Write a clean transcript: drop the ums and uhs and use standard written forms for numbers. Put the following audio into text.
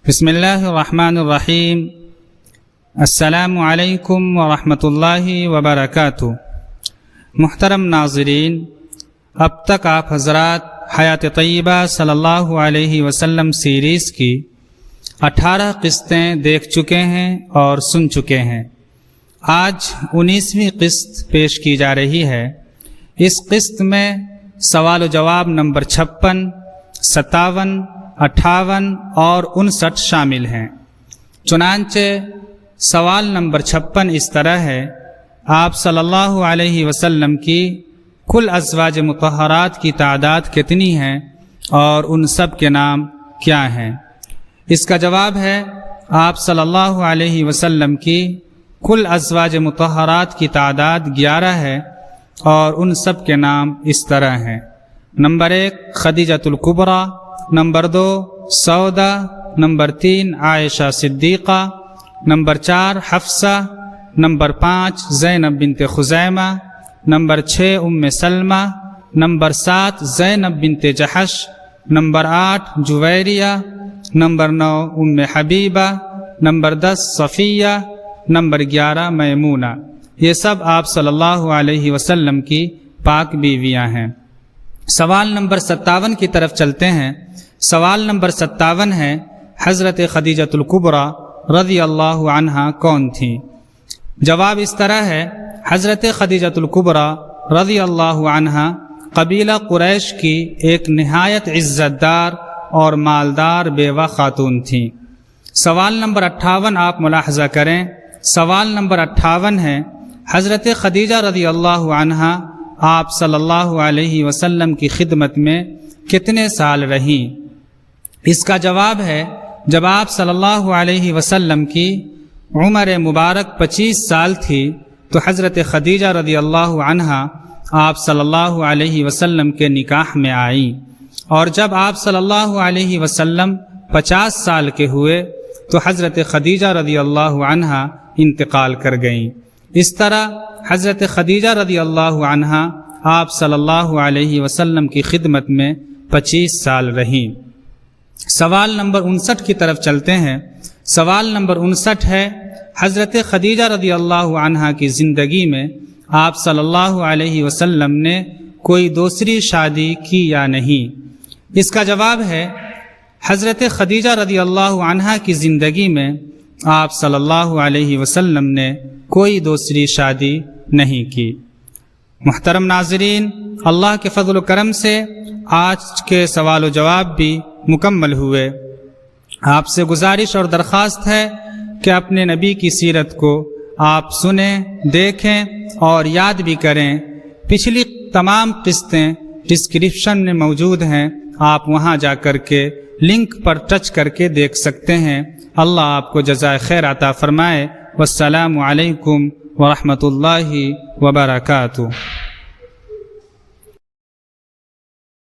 بسم اللہ الرحمن الرحیم۔ السلام علیکم ورحمۃ اللہ وبرکاتہ۔ محترم ناظرین، اب تک آپ حضرات حیات طیبہ صلی اللہ علیہ وسلم سیریز کی 18 قسطیں دیکھ چکے ہیں اور سن چکے ہیں۔ آج 19ویں قسط پیش کی جا رہی ہے۔ اس قسط میں سوال و جواب نمبر 56، 57، 58 اور 59 شامل ہیں۔ چنانچہ سوال نمبر 56 اس طرح ہے: آپ صلی اللہ علیہ وسلم کی کل ازواج مطہرات کی تعداد کتنی ہے اور ان سب کے نام کیا ہیں؟ اس کا جواب ہے: آپ صلی اللہ علیہ وسلم کی کل ازواج مطہرات کی تعداد 11 ہے اور ان سب کے نام اس طرح ہیں۔ نمبر 1 خدیجۃ الکبریٰ، نمبر 2 سودا، نمبر 3 عائشہ صدیقہ، نمبر 4 حفصہ، نمبر 5 زینب بنت خزیمہ، نمبر 6 ام سلمہ، نمبر 7 زینب بنت جحش، نمبر 8 جویریہ، نمبر 9 ام حبیبہ، نمبر 10 صفیہ، نمبر 11 میمونہ۔ یہ سب آپ صلی اللہ علیہ وسلم کی پاک بیویاں ہیں۔ سوال نمبر 57 کی طرف چلتے ہیں۔ سوال نمبر 57 ہے: حضرت خدیجۃ الکبریٰ رضی اللہ عنہا کون تھیں؟ جواب اس طرح ہے: حضرت خدیجۃ الکبریٰ رضی اللہ عنہا قبیلہ قریش کی ایک نہایت عزت دار اور مالدار بیوہ خاتون تھیں۔ سوال نمبر 58 آپ ملاحظہ کریں۔ سوال نمبر 58 ہے: حضرت خدیجہ رضی اللہ عنہا آپ صلی اللہ علیہ وسلم کی خدمت میں کتنے سال رہیں؟ اس کا جواب ہے: جب آپ صلی اللہ علیہ وسلم کی عمر مبارک 25 سال تھی تو حضرت خدیجہ رضی اللہ عنہا آپ صلی اللہ علیہ وسلم کے نکاح میں آئیں، اور جب آپ صلی اللہ علیہ وسلم 50 سال کے ہوئے تو حضرت خدیجہ رضی اللہ عنہا انتقال کر گئیں۔ اس طرح حضرت خدیجہ رضی اللہ عنہا آپ صلی اللہ علیہ وسلم کی خدمت میں 25 سال رہیں۔ سوال نمبر 59 کی طرف چلتے ہیں۔ سوال نمبر 59 ہے: حضرت خدیجہ رضی اللہ عنہا کی زندگی میں آپ صلی اللہ علیہ وسلم نے کوئی دوسری شادی کی یا نہیں؟ اس کا جواب ہے: حضرت خدیجہ رضی اللہ عنہا کی زندگی میں آپ صلی اللہ علیہ وسلم نے کوئی دوسری شادی نہیں کی۔ محترم ناظرین، اللہ کے فضل و کرم سے آج کے سوال و جواب بھی مکمل ہوئے۔ آپ سے گزارش اور درخواست ہے کہ اپنے نبی کی سیرت کو آپ سنیں، دیکھیں اور یاد بھی کریں۔ پچھلی تمام قسطیں ڈسکرپشن میں موجود ہیں، آپ وہاں جا کر کے لنک پر ٹچ کر کے دیکھ سکتے ہیں۔ اللہ آپ کو جزائے خیر عطا فرمائے۔ والسلام علیکم ورحمۃ اللہ وبرکاتہ۔